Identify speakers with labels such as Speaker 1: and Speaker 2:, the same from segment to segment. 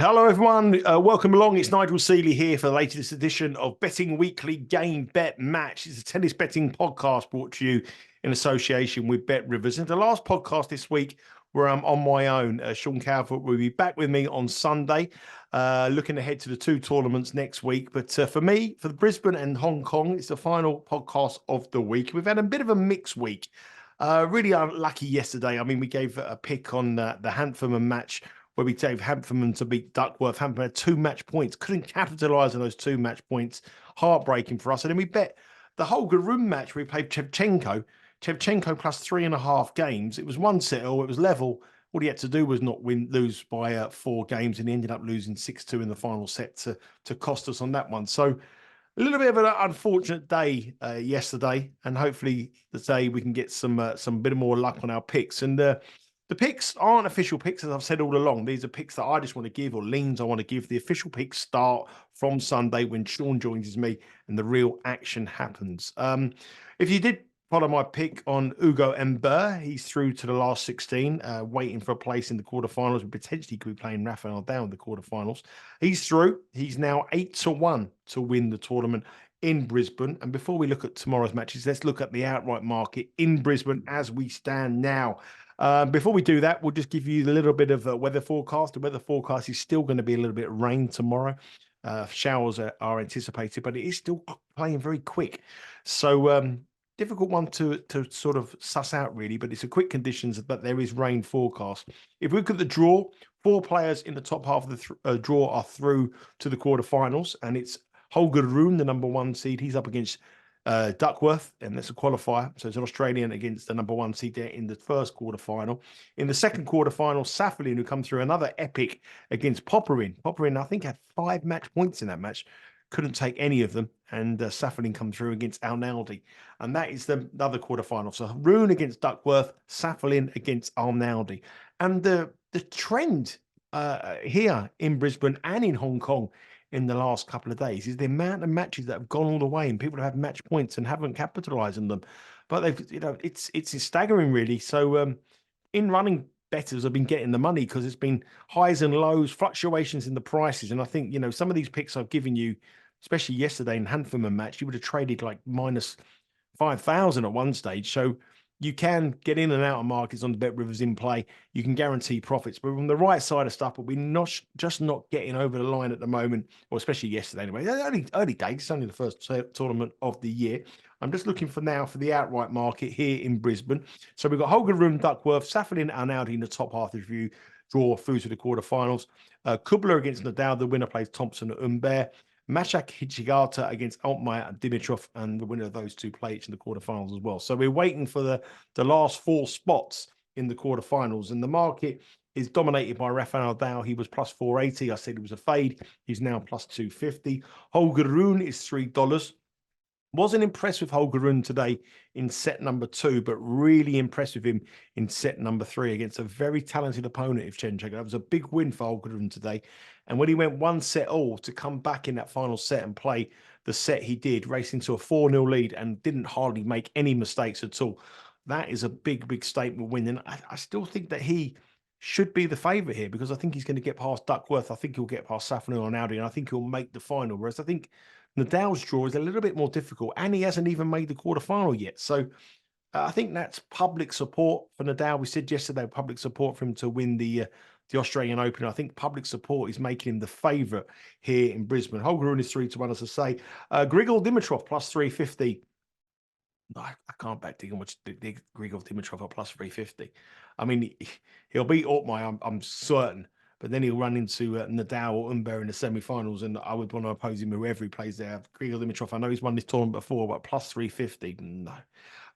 Speaker 1: Hello, everyone. Welcome along. It's Nigel Seeley here for the latest edition of Betting Weekly Game Bet Match. It's a tennis betting podcast brought to you in association with Bet Rivers. And the last podcast this week where I'm on my own. Sean Calvert will be back with me on Sunday, looking ahead to the two tournaments next week. But for me, for the Brisbane and Hong Kong, it's the final podcast of the week. We've had a bit of a mixed week. Really unlucky yesterday. I mean, we gave a pick on the Hanfordham match where we gave Hanfordham to beat Duckworth. Hanfordham had 2 match points, couldn't capitalise on those 2 match points. Heartbreaking for us. And then we bet the whole Garoon match. We played Shevchenko plus 3.5 games. It was 1-set all. It was level. All he had to do was not lose by 4 games, and he ended up losing 6-2 in the final set to cost us on that one. So a little bit of an unfortunate day yesterday, and hopefully today we can get some bit more luck on our picks. And the picks aren't official picks, as I've said all along. These are picks that I just want to give, or leans I want to give. The official picks start from Sunday when Sean joins me and the real action happens. If you did follow my pick on Ugo Humbert, he's through to the last 16, waiting for a place in the quarterfinals. We potentially could be playing Rafa Nadal in the quarterfinals. He's through. He's now 8-1 to win the tournament in Brisbane. And before we look at tomorrow's matches, let's look at the outright market in Brisbane as we stand now. Before we do that, we'll just give you a little bit of a weather forecast. The weather forecast is still going to be a little bit of rain tomorrow. Showers are anticipated, but it is still playing very quick. So difficult one to sort of suss out, really, but it's a quick conditions, but there is rain forecast. If we look at the draw, 4 players in the top half of the draw are through to the quarterfinals, and it's Holger Rune, the number 1 seed. He's up against Duckworth, and that's a qualifier. So it's an Australian against the number 1 seed there in the first quarterfinal. In the second quarterfinal, Safalin, who come through another epic against Popperin. Popperin, I think, had 5 match points in that match. Couldn't take any of them. And Safalin come through against Arnaldi. And that is the other quarterfinal. So Rune against Duckworth, Safalin against Arnaldi. And the trend here in Brisbane and in Hong Kong in the last couple of days is the amount of matches that have gone all the way, and people have had match points and haven't capitalized on them. But they've, it's staggering, really. So in running, bettors have been getting the money because it's been highs and lows, fluctuations in the prices. And I think, some of these picks I've given you, especially yesterday in Hanfordham match, you would have traded like minus 5,000 at one stage. So you can get in and out of markets on the Bet Rivers in play. You can guarantee profits, but on the right side of stuff, but we're not getting over the line at the moment, or especially yesterday anyway. Early days, it's only the first tournament of the year. I'm just looking for now for the outright market here in Brisbane. So we've got Holger Rune, Duckworth, Safalin, Arnaldi in the top half of the review, draw through to the quarterfinals. Kubler against Nadal, the winner plays Thompson at Humbert. Mashak Hichigata against Altmaier and Dimitrov, and the winner of those 2 play each in the quarterfinals as well. So we're waiting for the last 4 spots in the quarterfinals, and the market is dominated by Rafa Nadal. He was plus 480. I said it was a fade. He's now plus 250. Holger Rune is $3. Wasn't impressed with Holger Rune today in set number 2, but really impressed with him in set number 3 against a very talented opponent, Shevchenko. That was a big win for Holger Rune today. And when he went 1-set all to come back in that final set and play the set he did, racing to a 4-0 lead and didn't hardly make any mistakes at all. That is a big, big statement win. And I still think that he should be the favourite here because I think he's going to get past Duckworth. I think he'll get past Safalin and Arnaldi, and I think he'll make the final. Whereas I think Nadal's draw is a little bit more difficult, and he hasn't even made the quarterfinal yet. So I think that's public support for Nadal. We said yesterday public support for him to win the Australian Open. I think public support is making him the favourite here in Brisbane. Holger Rune is 3-1, as I say. Grigor Dimitrov plus 350. I can't back much Grigor Dimitrov at plus 350. I mean, he'll beat Altmaier, I'm certain. But then he'll run into Nadal or Humbert in the semi-finals, and I would want to oppose him whoever he plays there. Grigor Dimitrov, I know he's won this tournament before, but plus 350, no.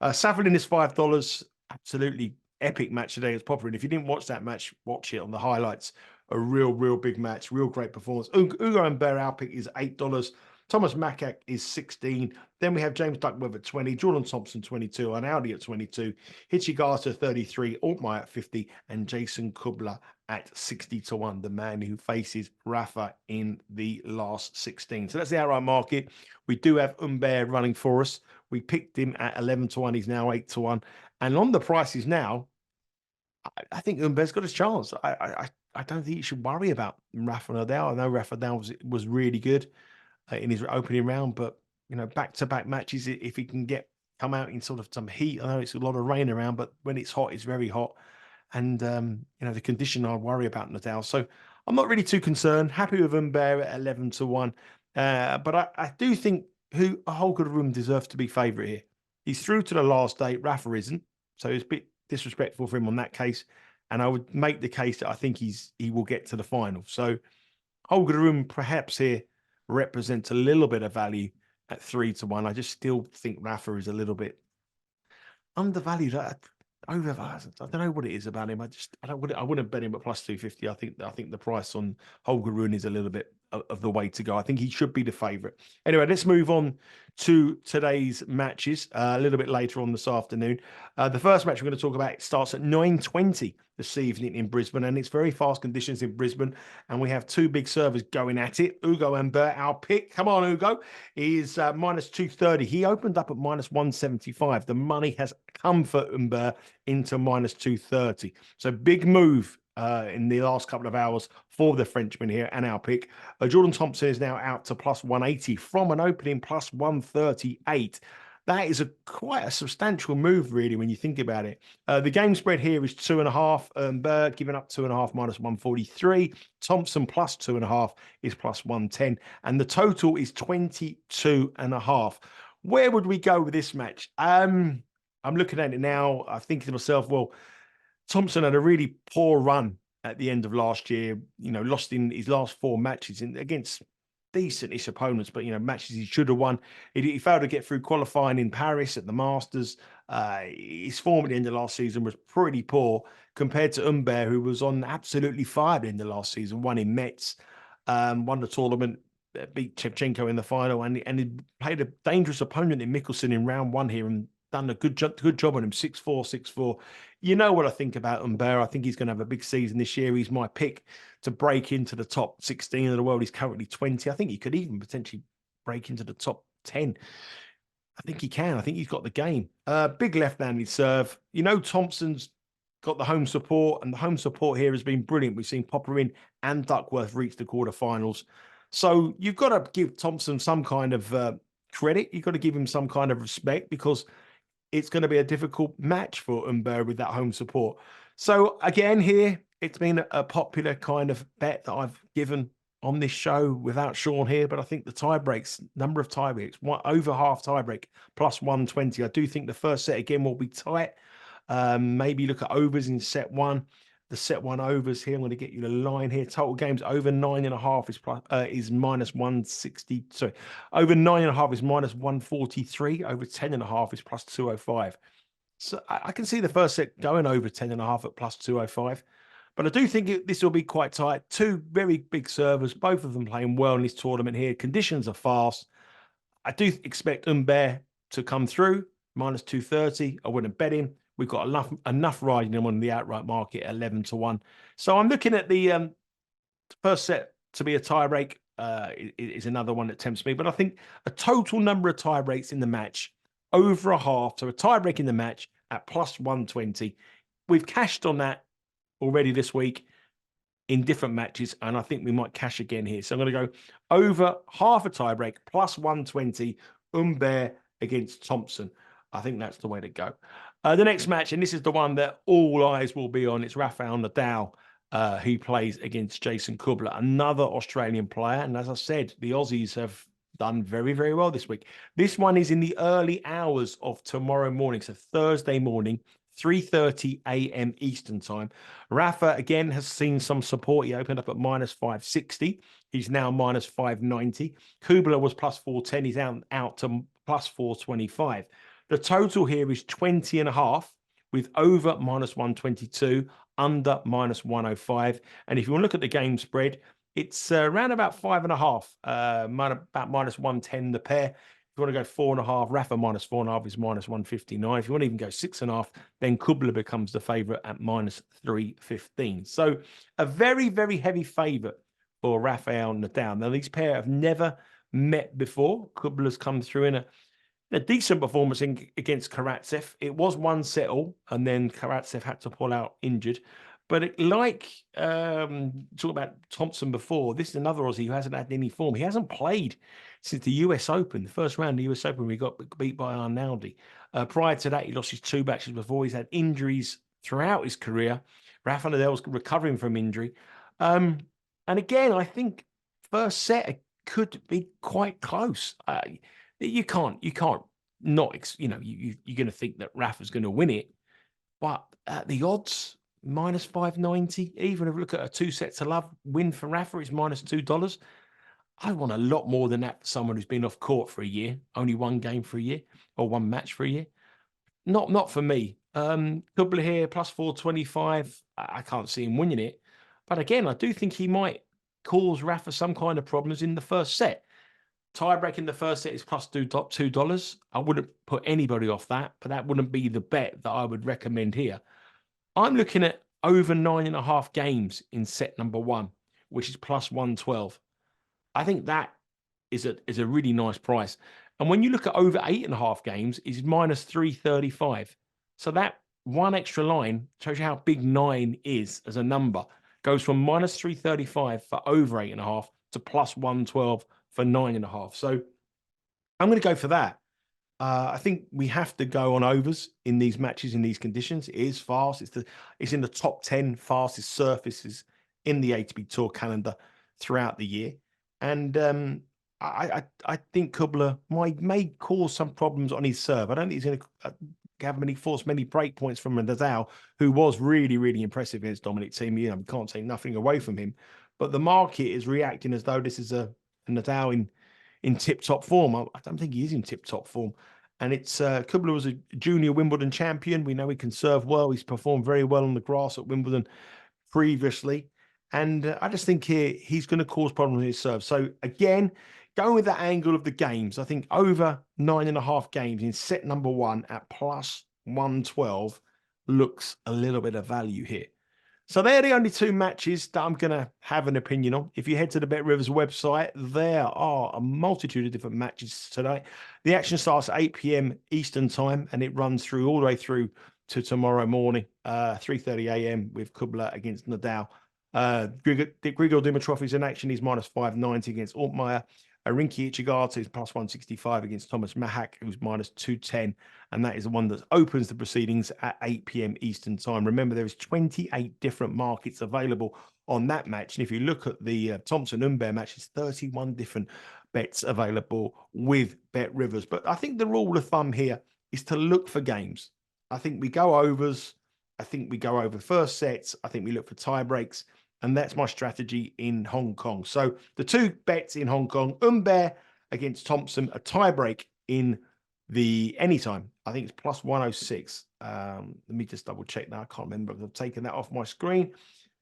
Speaker 1: Safalin is $5. Absolutely epic match today as Popper. And if you didn't watch that match, watch it on the highlights. A real big match, real great performance. Ugo Humbert, our pick is $8. Thomas Makak is 16. Then we have James Duckworth at 20, Jordan Thompson 22, Arnaldi at 22, Hichigata 33, Altmaier at 50, and Jason Kubler at 60-1, the man who faces Rafa in the last 16. So that's the outright market. We do have Humbert running for us. We picked him at 11-1. He's now 8-1. And on the prices now, I think Humbert's got his chance. I I don't think you should worry about Rafa Nadal. I know Rafa Nadal was really good in his opening round, but back-to-back matches, if he can come out in sort of some heat. I know it's a lot of rain around, but when it's hot, it's very hot. And, the condition I worry about Nadal. So I'm not really too concerned. Happy with Humbert at 11-1. But I do think Holger Rune deserves to be favourite here. He's through to the last day. Rafa isn't. So it's a bit disrespectful for him on that case. And I would make the case that I think he will get to the final. So Holger Rune perhaps here represents a little bit of value at 3-1. I just still think Rafa is a little bit undervalued. I don't know what it is about him. I wouldn't bet him at plus 250. I think the price on Holger Rune is a little bit of the way to go. I think he should be the favourite. Anyway, let's move on to today's matches a little bit later on this afternoon. The first match we're going to talk about starts at 9:20 this evening in Brisbane, and it's very fast conditions in Brisbane, and we have two big servers going at it. Ugo Humbert, our pick. Come on, Ugo. He's minus 230. He opened up at minus 175. The money has come for Humbert into minus 230. So big move in the last couple of hours for the Frenchman here and our pick. Jordan Thompson is now out to plus 180 from an opening plus 138. That is quite a substantial move, really, when you think about it. The game spread here is 2.5. Humbert giving up 2.5 minus 143. Thompson plus 2.5 is plus 110. And the total is 22.5. Where would we go with this match? I'm looking at it now. I think to myself, well, Thompson had a really poor run at the end of last year, lost in his last 4 matches against decent-ish opponents, but, matches he should have won. He failed to get through qualifying in Paris at the Masters. His form at the end of last season was pretty poor compared to Humbert, who was on absolutely fire at the end of last season, won in Metz, won the tournament, beat Shevchenko in the final, and he played a dangerous opponent in Mickelson in round 1 here and done a good job on him, 6-4, 6-4. You know what I think about Humbert. I think he's going to have a big season this year. He's my pick to break into the top 16 of the world. He's currently 20. I think he could even potentially break into the top 10. I think he can. I think he's got the game. Big left-handed serve. Thompson's got the home support, and the home support here has been brilliant. We've seen Popperin and Duckworth reach the quarterfinals. So you've got to give Thompson some kind of credit. You've got to give him some kind of respect, because it's going to be a difficult match for Humbert with that home support. So again, here, it's been a popular kind of bet that I've given on this show without Sean here, but I think the tie breaks, number of tie breaks, over half tie break, plus 120. I do think the first set again will be tight. Maybe look at overs in set 1. The set 1 overs here. I'm going to get you the line here. Total games over 9.5 is minus 160. Sorry, over 9.5 is minus 143. Over 10.5 is plus 205. So I can see the first set going over 10.5 at plus 205. But I do think this will be quite tight. Two very big servers, both of them playing well in this tournament here. Conditions are fast. I do expect Humbert to come through, minus 230. I wouldn't bet him. We've got enough riding him on the outright market at 11-1. So I'm looking at the first set to be a tie break is another one that tempts me. But I think a total number of tie breaks in the match, over a half, so a tie break in the match at plus 120. We've cashed on that already this week in different matches, and I think we might cash again here. So I'm going to go over half a tie break, plus 120, Humbert against Thompson. I think that's the way to go. The next match, and this is the one that all eyes will be on, it's Rafa Nadal, who plays against Jason Kubler, another Australian player. And as I said, the Aussies have done very, very well this week. This one is in the early hours of tomorrow morning, so Thursday morning, 3:30 a.m. Eastern time. Rafa, again, has seen some support. He opened up at minus 560. He's now minus 590. Kubler was plus 410. He's out to plus 425. The total here is 20.5 with over minus 122, under minus 105. And if you want to look at the game spread, it's around about 5.5, about minus 110 the pair. If you want to go 4.5, Rafa minus 4.5 is minus 159. If you want to even go 6.5, then Kubler becomes the favourite at minus 315. So a very, very heavy favourite for Rafael Nadal. Now, these pair have never met before. Kubler's come through in a decent performance against Karatsev. It was 1-1, and then Karatsev had to pull out injured. But talk about Thompson before, this is another Aussie who hasn't had any form. He hasn't played since the US Open, the first round of the US Open, we got beat by Arnaldi. Prior to that, he lost his 2 matches before. He's had injuries throughout his career. Rafa Nadal's recovering from injury. And again, I think first set could be quite close. You can't not, you're going to think that Rafa's going to win it. But at the odds, minus 590, even if we look at a 2 sets to love win for Rafa, is minus $2. I want a lot more than that for someone who's been off court for a year, only 1 game for a year, or 1 match for a year. Not for me. Kubler here, plus 425. I can't see him winning it. But again, I do think he might cause Rafa some kind of problems in the first set. Tiebreak in the first set is plus $2. I wouldn't put anybody off that, but that wouldn't be the bet that I would recommend here. I'm looking at over 9.5 games in set number 1, which is plus 112. I think that is a really nice price. And when you look at over 8.5 games, is minus 335. So that 1 extra line shows you how big 9 is as a number. Goes from minus 335 for over 8.5 to plus 112 for 9.5. So I'm going to go for that. I think we have to go on overs in these matches in these conditions. It is fast. It's in the top 10 fastest surfaces in the ATP Tour calendar throughout the year. And I think Kubler may cause some problems on his serve. I don't think he's going to force many break points from Nadal, who was really, really impressive against Dominic Thiem. We can't take nothing away from him. But the market is reacting as though this is a Nadal in tip-top form. I don't think he is in tip-top form. And it's Kubler was a junior Wimbledon champion. We know he can serve well. He's performed very well on the grass at Wimbledon previously. And I just think here he's going to cause problems with his serve. So again, going with that angle of the games, I think over 9.5 games in set number 1 at plus 112 looks a little bit of value here. So they're the only 2 matches that I'm going to have an opinion on. If you head to the BetRivers website, there are a multitude of different matches today. The action starts at 8 p.m. Eastern time, and it runs through all the way through to tomorrow morning, 3:30 a.m. with Kubler against Nadal. Grigor Dimitrov is in action. He's minus 590 against Altmaier. Rinky Ichigata is plus 165 against Thomas Mahak, who's minus 210. And that is the one that opens the proceedings at 8 p.m. Eastern time. Remember, there is 28 different markets available on that match. And if you look at the Thompson Humbert match, it's 31 different bets available with BetRivers. But I think the rule of thumb here is to look for games. I think we go overs. I think we go over first sets. I think we look for tie breaks. And that's my strategy in Hong Kong. So the 2 bets in Hong Kong, Humbert against Thompson, a tiebreak in the anytime. I think it's plus 106. Let me just double check that. I can't remember. I've taken that off my screen.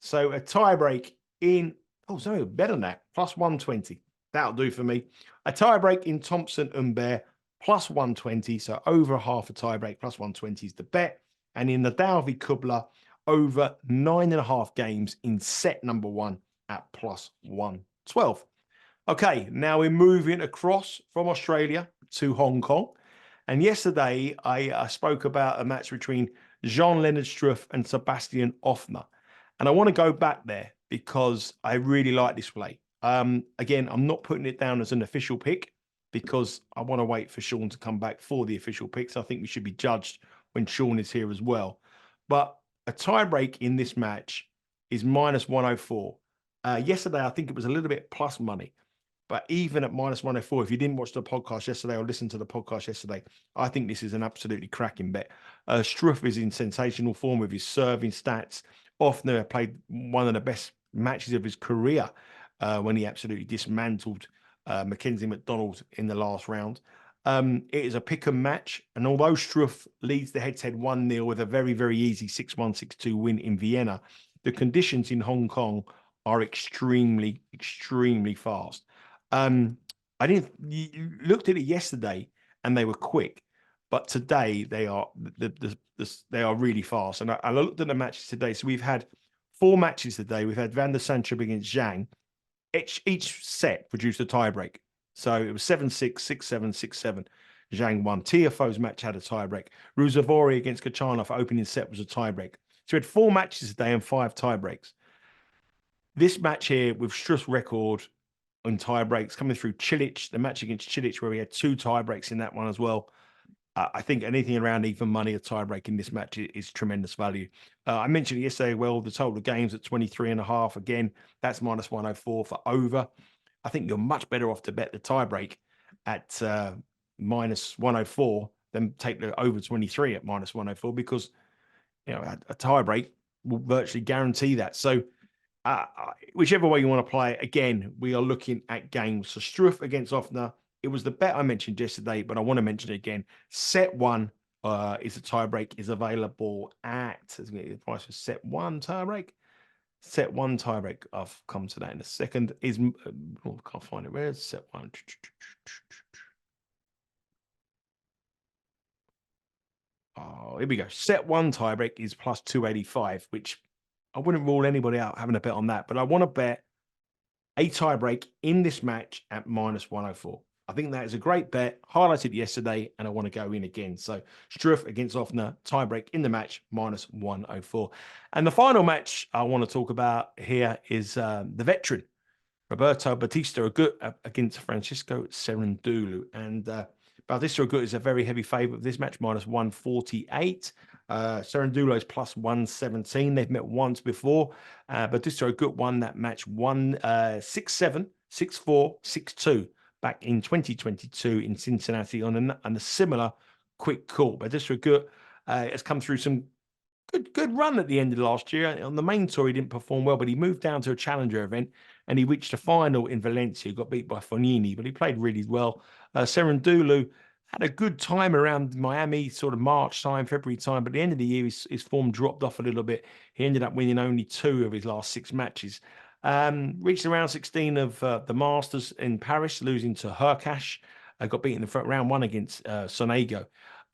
Speaker 1: So a tiebreak in, sorry, better than that, plus 120. That'll do for me. A tiebreak in Thompson Humbert, plus 120. So over half a tiebreak, plus 120 is the bet. And in the Nadal v Kubler, over 9.5 games in set number 1 at plus 112. Okay, now we're moving across from Australia to Hong Kong. And yesterday I spoke about a match between Jan-Lennard Struff and Sebastian Ofner. And I want to go back there because I really like this play. Again, I'm not putting it down as an official pick because I want to wait for Sean to come back for the official picks. I think we should be judged when Sean is here as well. But a tiebreak in this match is minus 104. Yesterday, I think it was a little bit plus money. But even at minus 104, if you didn't watch the podcast yesterday or listen to the podcast yesterday, I think this is an absolutely cracking bet. Struff is in sensational form with his serving stats. Ofner played one of the best matches of his career when he absolutely dismantled Mackenzie McDonald in the last round. It is a pick and match. And although Struff leads the head-to-head 1-0 with a very, very easy 6-1, 6-2 win in Vienna, the conditions in Hong Kong are extremely, extremely fast. You looked at it yesterday and they were quick, but today they are they are really fast. And I looked at the matches today. So we've had 4 matches today. We've had Van der Santrup against Zhang. Each set produced a tiebreak. So it was 7-6, 6-7, 6-7. Zhang won. Tiafoe's match had a tiebreak. Ruusuvuori against Kachanov opening set was a tiebreak. So we had 4 matches today and 5 tie breaks. This match here with Struff's record on tie breaks coming through Cilic, the match against Cilic where we had 2 tie breaks in that one as well. I think anything around even money, a tie break in this match is tremendous value. I mentioned yesterday, well, the total games at 23.5. Again, that's minus 104 for over. I think you're much better off to bet the tie break at minus 104 than take the over 23 at minus 104 because, a tie break will virtually guarantee that. So whichever way you want to play it, again, we are looking at games. So Struff against Ofner. It was the bet I mentioned yesterday, but I want to mention it again. Set 1 is a tiebreak, is available at the price for set 1 tiebreak. Set 1 tiebreak. I've come to that in a second. Can't find it. Where's set 1? Oh, here we go. Set 1 tiebreak is plus 285, which I wouldn't rule anybody out having a bet on that, but I want to bet a tiebreak in this match at minus 104. I think that is a great bet, highlighted yesterday, and I want to go in again. So Struff against Ofner, tiebreak in the match, minus 104. And the final match I want to talk about here is the veteran, Roberto Bautista Agut against Francisco Cerundolo. And Bautista Agut is a very heavy favourite of this match, minus 148. Cerundolo is plus 117. They've met once before. Bautista Agut won that match 6-7, 6-4, 6-2 back in 2022 in Cincinnati on a similar quick call. Bautista Agut has come through some good run at the end of last year. On the main tour, he didn't perform well, but he moved down to a challenger event and he reached a final in Valencia, got beat by Fognini, but he played really well. Cerundolo had a good time around Miami, sort of March time, February time, but at the end of the year, his form dropped off a little bit. He ended up winning only 2 of his last 6 matches. Reached the round 16 of the Masters in Paris, losing to Hurkacz. Got beaten in the round 1 against Sonego.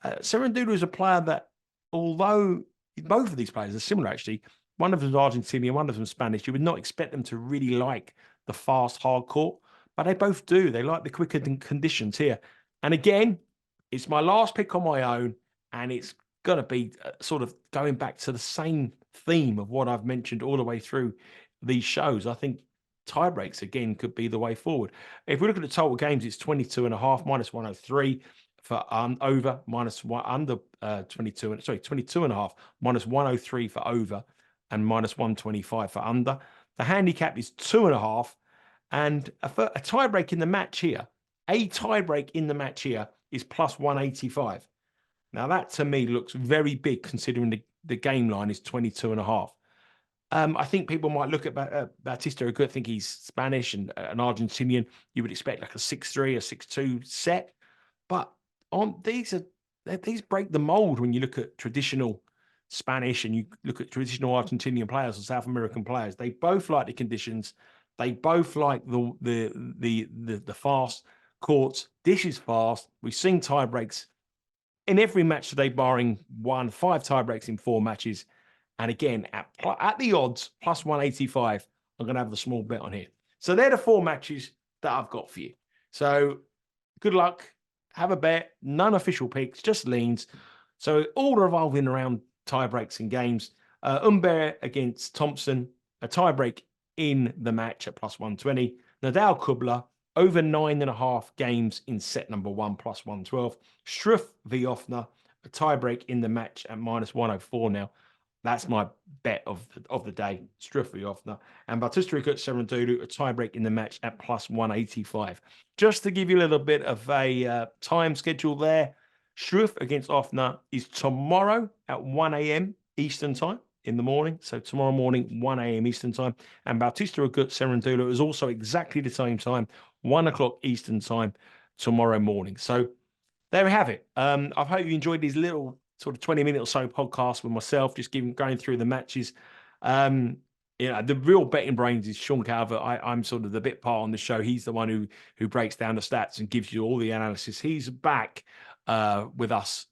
Speaker 1: Cerundolo is a player that, although both of these players are similar, actually, one of them is Argentinian, one of them Spanish, you would not expect them to really like the fast, hard court, but they both do. They like the quicker conditions here. And again, it's my last pick on my own, and it's going to be sort of going back to the same theme of what I've mentioned all the way through these shows. I think tie breaks, again, could be the way forward. If we look at the total games, it's 22.5, minus 103 for over, minus 1 under 22.5, minus 103 for over, and minus 125 for under. The handicap is 2.5, and a tie break in the match here. A tie break in the match here is plus 185. Now that to me looks very big considering the game line is 22.5. I think people might look at Bautista Agut, think he's Spanish and an Argentinian. You would expect like a 6-3, a 6-2 set, but these break the mold when you look at traditional Spanish and you look at traditional Argentinian players or South American players. They both like the conditions. They both like the fast courts. This is fast. We've seen tie breaks in every match today, barring 5 tie breaks in 4 matches. And again, at the odds, plus 185, I'm going to have the small bet on here. So they're the 4 matches that I've got for you. So good luck. Have a bet. None official picks, just leans. So all revolving around tie breaks and games. Humbert against Thompson, a tie break in the match at plus 120. Nadal Kubler, over 9.5 games in set number 1, plus 112. Struff v Ofner, a tie break in the match at minus 104 now. That's my bet of the day. Struff v Ofner. And Bautista Agut Cerundolo, a tiebreak in the match at plus 185. Just to give you a little bit of a time schedule there, Struff against Ofner is tomorrow at 1 a.m. Eastern time in the morning. So tomorrow morning, 1 a.m. Eastern time. And Bautista Agut Cerundolo is also exactly the same time, 1 o'clock Eastern time tomorrow morning. So there we have it. I hope you enjoyed these little sort of 20-minute or so podcast with myself, just going through the matches. The real betting brains is Sean Calvert. I'm sort of the bit part on the show. He's the one who breaks down the stats and gives you all the analysis. He's back with us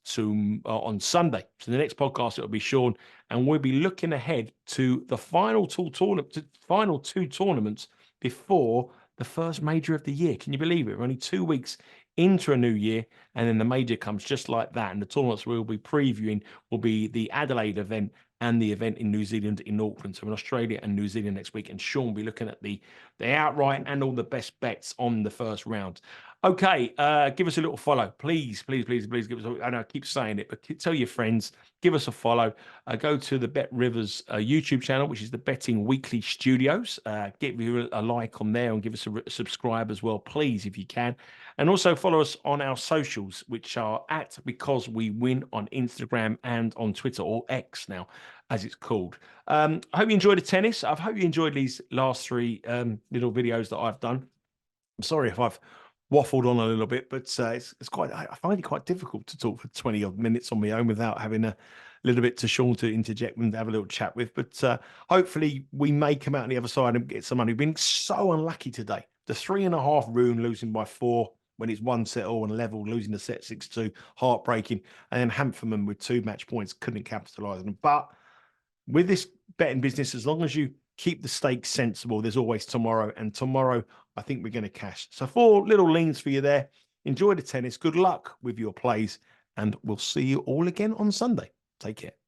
Speaker 1: on Sunday. So the next podcast, it'll be Sean, and we'll be looking ahead to the final 2 tournaments before the first major of the year. Can you believe it? We're only 2 weeks into a new year, and then the major comes just like that. And the tournaments we'll be previewing will be the Adelaide event and the event in New Zealand in Auckland. So in Australia and New Zealand next week. And Sean will be looking at the outright and all the best bets on the first round. Okay, give us a little follow. Please, please, please, please give us I know I keep saying it, but tell your friends, give us a follow. Go to the Bet Rivers YouTube channel, which is the Betting Weekly Studios. Give you a like on there and give us a subscribe as well, please, if you can. And also follow us on our socials, which are at Because We Win on Instagram and on Twitter, or X now, as it's called. I hope you enjoyed the tennis. I hope you enjoyed these last three little videos that I've done. I'm sorry if I've waffled on a little bit, but it's quite, I find it quite difficult to talk for 20 odd minutes on my own without having a little bit to Sean to interject and have a little chat with. But hopefully we may come out on the other side and get some money. We've been so unlucky today. The 3.5 Rune losing by 4 when it's 1 set all and level, losing the set 6-2, heartbreaking. And then Hampferman with 2 match points, couldn't capitalise on them. But with this betting business, as long as you keep the stakes sensible, there's always tomorrow. And tomorrow, I think we're going to cash. So 4 little leans for you there. Enjoy the tennis. Good luck with your plays. And we'll see you all again on Sunday. Take care.